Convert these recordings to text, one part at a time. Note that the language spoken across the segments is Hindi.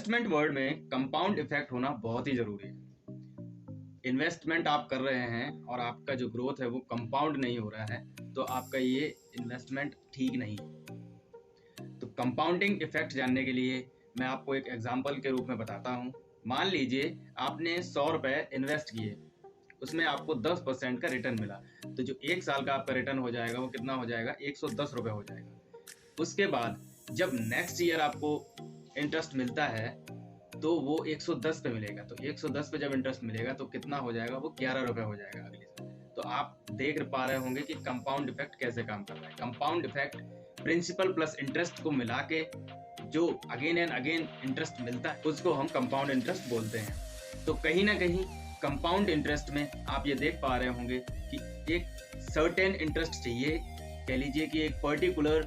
इन्वेस्टमेंट वर्ल्ड में कंपाउंड इफेक्ट होना बहुत ही जरूरी है। इन्वेस्टमेंट आप कर रहे हैं और आपका जो ग्रोथ है वो कंपाउंड नहीं हो रहा है तो आपका ये इन्वेस्टमेंट ठीक नहीं है। तो कंपाउंडिंग इफेक्ट जानने के लिए मैं आपको एक एग्जांपल के रूप में बताता हूँ। मान लीजिए आपने 100 रुपये इन्वेस्ट किए, उसमें आपको 10% का रिटर्न मिला, तो जो 1 साल का आपका रिटर्न हो जाएगा वो कितना हो जाएगा, 110 रुपये हो जाएगा। उसके बाद जब नेक्स्ट ईयर आपको इंटरेस्ट मिलता है तो वो 110 पे मिलेगा, तो 110 पे जब इंटरेस्ट मिलेगा तो कितना हो जाएगा, वो 11 रुपये हो जाएगा अगले साल। तो आप देख पा रहे होंगे कि कंपाउंड इफेक्ट कैसे काम कर रहा है। Compound effect principal plus interest को मिला के जो अगेन एंड अगेन इंटरेस्ट मिलता है उसको हम कंपाउंड इंटरेस्ट बोलते हैं। तो कहीं ना कहीं कंपाउंड इंटरेस्ट में आप ये देख पा रहे होंगे कि एक सर्टेन इंटरेस्ट चाहिए, कह लीजिए कि एक पर्टिकुलर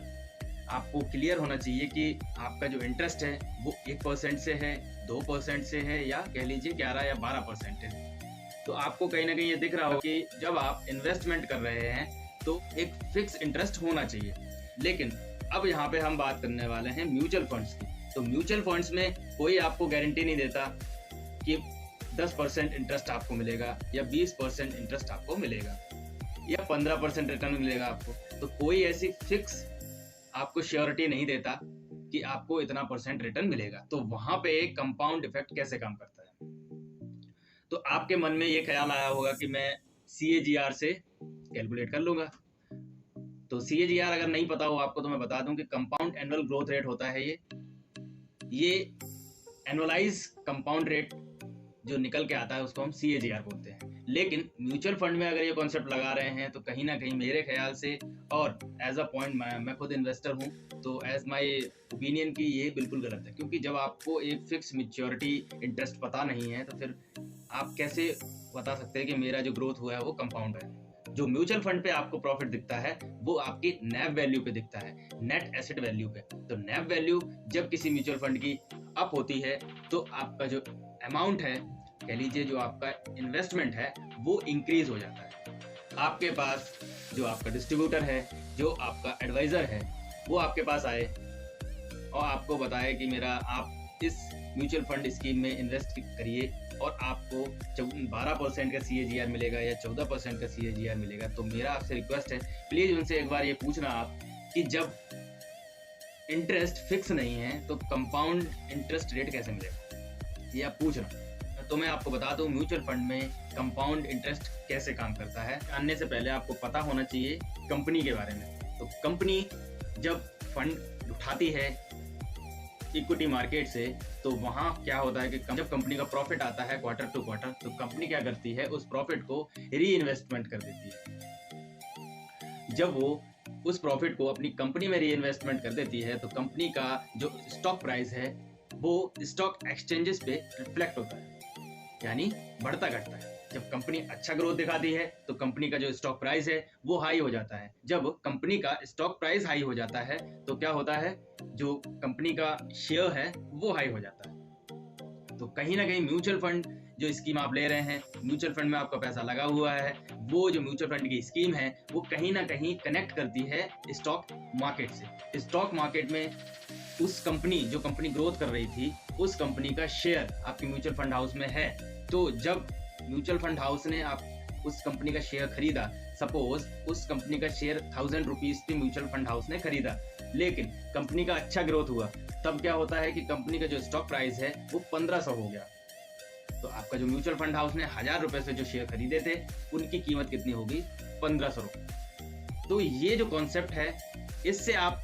आपको क्लियर होना चाहिए कि आपका जो इंटरेस्ट है वो 1% से है, 2% से है, या कह लीजिए 11 या 12% है। तो आपको कहीं ना कहीं ये दिख रहा हो कि जब आप इन्वेस्टमेंट कर रहे हैं तो एक फिक्स इंटरेस्ट होना चाहिए। लेकिन अब यहाँ पे हम बात करने वाले हैं म्यूचुअल फंड्स की। तो म्यूचुअल फंड्स में कोई आपको गारंटी नहीं देता कि 10% इंटरेस्ट आपको मिलेगा या 20% इंटरेस्ट आपको मिलेगा या 15% रिटर्न मिलेगा आपको। तो कोई ऐसी फिक्स आपको श्योरिटी नहीं देता कि आपको इतना परसेंट रिटर्न मिलेगा। तो वहां पे कंपाउंड इफेक्ट कैसे काम करता है। तो आपके मन में ये ख्याल आया होगा कि मैं CAGR से कैलकुलेट कर लूंगा। तो CAGR अगर नहीं पता हो आपको तो मैं बता दूं कि कंपाउंड एनुअल ग्रोथ रेट होता है। ये एनुअलाइज कंपाउंड रेट जो निकल के आता है उसको हम CAGR बोलते हैं। लेकिन म्यूचुअल फंड में अगर ये कॉन्सेप्ट लगा रहे हैं तो कहीं ना कहीं मेरे ख्याल से, और एज अ पॉइंट मैं खुद इन्वेस्टर हूँ, तो एज माय ओपिनियन की ये बिल्कुल गलत है। क्योंकि जब आपको एक फिक्स मैच्योरिटी इंटरेस्ट पता नहीं है तो फिर आप कैसे बता सकते हैं कि मेरा जो ग्रोथ हुआ है वो कंपाउंड है। जो म्यूचुअल फंड पे आपको प्रॉफिट दिखता है वो आपकी NAV वैल्यू पे दिखता है, नेट एसेट वैल्यू पे। तो NAV वैल्यू जब किसी म्यूचुअल फंड की अप होती है तो आपका जो अमाउंट है, कह लीजिए जो आपका इन्वेस्टमेंट है, वो इंक्रीज हो जाता है। आपके पास जो आपका डिस्ट्रीब्यूटर है, जो आपका एडवाइजर है, वो आपके पास आए और आपको बताए कि मेरा आप इस म्यूचुअल फंड स्कीम में इन्वेस्ट करिए और आपको 12% का CAGR मिलेगा या 14% का CAGR मिलेगा। तो मेरा आपसे रिक्वेस्ट है, प्लीज उनसे एक बार ये पूछना आप कि जब इंटरेस्ट फिक्स नहीं है तो कंपाउंड इंटरेस्ट रेट कैसे मिलेगा, ये आप पूछना। तो मैं आपको बता दूं म्यूचुअल फंड में कंपाउंड इंटरेस्ट कैसे काम करता है। जानने से पहले आपको पता होना चाहिए कंपनी के बारे में। तो कंपनी जब फंड उठाती है इक्विटी मार्केट से तो वहाँ क्या होता है कि जब कंपनी का प्रॉफिट आता है क्वार्टर टू क्वार्टर, तो कंपनी क्या करती है, उस प्रॉफिट को री इन्वेस्टमेंट कर देती है। जब वो उस प्रॉफिट को अपनी कंपनी में री इन्वेस्टमेंट कर देती है तो कंपनी का जो स्टॉक प्राइस है वो स्टॉक एक्सचेंजेस पे रिफ्लेक्ट होता है, यानी बढ़ता घटता है। जब कंपनी अच्छा ग्रोथ दिखाती है तो कंपनी का जो स्टॉक प्राइस है वो हाई हो जाता है। जब कंपनी का स्टॉक प्राइस हाई हो जाता है तो क्या होता है, जो कंपनी का शेयर है वो हाई हो जाता है। तो कहीं ना कहीं म्यूचुअल फंड जो स्कीम आप ले रहे हैं, म्यूचुअल फंड में आपका पैसा लगा हुआ है, वो जो म्यूचुअल फंड की स्कीम है वो कहीं ना कहीं कनेक्ट करती है स्टॉक मार्केट से। स्टॉक मार्केट में उस कंपनी, जो कंपनी ग्रोथ कर रही थी, उस कंपनी का शेयर आपके म्यूचुअल फंड हाउस में है। तो जब म्यूचुअल फंड हाउस ने आप उस कंपनी का शेयर खरीदा, सपोज उस कंपनी का शेयर 1000 रुपीज पे म्यूचुअल फंड हाउस ने खरीदा, लेकिन कंपनी का अच्छा ग्रोथ हुआ, तब क्या होता है कि कंपनी का जो स्टॉक प्राइस है वो 1500 हो गया। तो आपका जो म्यूचुअल फंड हाउस ने 1000 रुपए से जो शेयर खरीदे थे उनकी कीमत कितनी होगी, 1500 रुपए। तो ये जो कॉन्सेप्ट है, इससे आप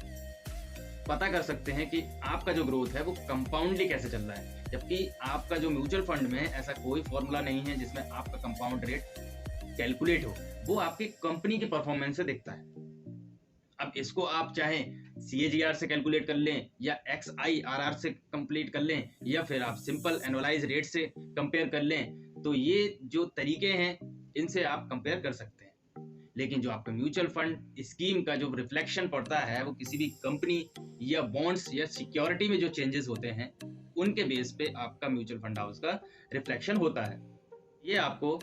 पता कर सकते हैं कि आपका जो ग्रोथ है वो कंपाउंडली कैसे चल रहा है। जबकि आपका जो म्यूचुअल फंड में ऐसा कोई फॉर्मूला नहीं है जिसमें आपका कंपाउंड रेट कैलकुलेट हो, वो आपकी कंपनी की परफॉर्मेंस से दिखता है। अब इसको आप चाहें CAGR से कैलकुलेट कर लें या XIRR से कंप्लीट कर लें या फिर आप सिंपल एनुअलाइज रेट से कंपेयर कर लें, तो ये जो तरीके हैं इनसे आप कंपेयर कर सकते हैं। लेकिन जो आपका म्यूचुअल फंड स्कीम का जो रिफ्लेक्शन पड़ता है वो किसी भी कंपनी या बॉन्ड्स या सिक्योरिटी में जो चेंजेस होते हैं उनके बेस पे आपका म्यूचुअल फंड हाउस का रिफ्लेक्शन होता है। ये आपको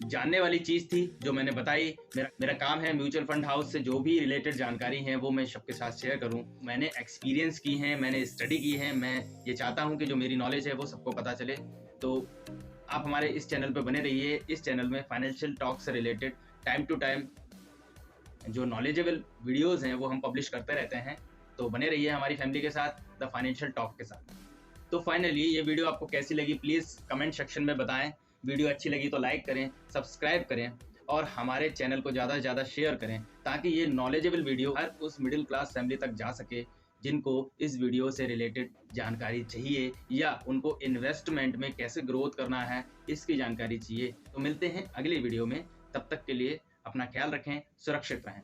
जानने वाली चीज़ थी जो मैंने बताई। मेरा काम है म्यूचुअल फंड हाउस से जो भी रिलेटेड जानकारी है वो मैं सबके साथ शेयर करूं। मैंने एक्सपीरियंस की है, मैंने स्टडी की है, मैं ये चाहता हूं कि जो मेरी नॉलेज है वो सबको पता चले। तो आप हमारे इस चैनल पर बने रहिए। इस चैनल में फाइनेंशियल टॉक से रिलेटेड टाइम टू टाइम जो नॉलेजेबल वीडियोज़ हैं वो हम पब्लिश करते रहते हैं। तो बने रहिए हमारी फैमिली के साथ, द फाइनेंशियल टॉक के साथ। तो फाइनली ये वीडियो आपको कैसी लगी प्लीज़ कमेंट सेक्शन में बताएं। वीडियो अच्छी लगी तो लाइक करें, सब्सक्राइब करें और हमारे चैनल को ज़्यादा से ज़्यादा शेयर करें, ताकि ये नॉलेजेबल वीडियो हर उस मिडिल क्लास फैमिली तक जा सके जिनको इस वीडियो से रिलेटेड जानकारी चाहिए या उनको इन्वेस्टमेंट में कैसे ग्रोथ करना है इसकी जानकारी चाहिए। तो मिलते हैं अगली वीडियो में, तब तक के लिए अपना ख्याल रखें, सुरक्षित रहें।